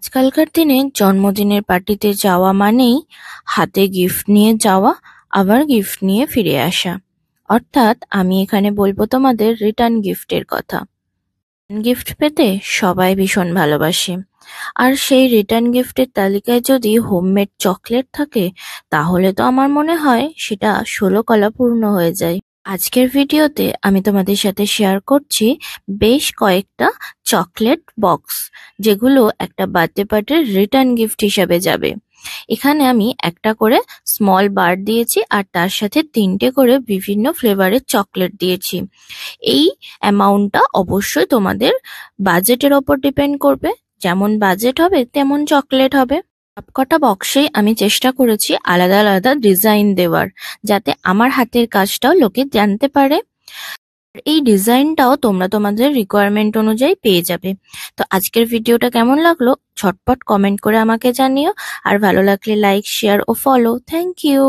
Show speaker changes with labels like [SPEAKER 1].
[SPEAKER 1] আজকালকার দিনে জন্মদিনের পার্টিতে যাওয়া মানেই হাতে গিফট নিয়ে যাওয়া, আবার গিফট নিয়ে ফিরে আসা। অর্থাৎ আমি এখানে বলবো তোমাদের রিটার্ন গিফটের কথা। গিফট পেতে সবাই ভীষণ ভালোবাসে। আর সেই রিটার্ন গিফটের তালিকায় যদি হোমমেড চকলেট থাকে, তাহলে তো আমার মনে হয় সেটা 16 কলা পূর্ণ হয়ে যায়। আজকের ভিডিওতে আমি তোমাদের সাথে শেয়ার করছি বেশ কয়েকটা চকলেট বক্স, যেগুলো একটা বার্থডে পার্টির রিটার্ন গিফট হিসাবে যাবে। এখানে আমি একটা করে স্মল বার দিয়েছি, আর তার সাথে 3টে করে বিভিন্ন ফ্লেভারের চকলেট দিয়েছি। এই অ্যামাউন্টটা অবশ্যই তোমাদের বাজেটের ওপর ডিপেন্ড করবে। যেমন বাজেট হবে তেমন চকলেট হবে। সবকটা বক্সেই আমি চেষ্টা করেছি আলাদা আলাদা ডিজাইন দেওয়ার, যাতে আমার হাতের কাজটাও লোকে জানতে পারে। আর এই ডিজাইনটাও তোমরা তোমাদের রিকোয়ারমেন্ট অনুযায়ী পেয়ে যাবে। তো আজকের ভিডিওটা কেমন লাগলো ঝটপট কমেন্ট করে আমাকে জানিও। আর ভালো লাগলে লাইক, শেয়ার ও ফলো। Thank you.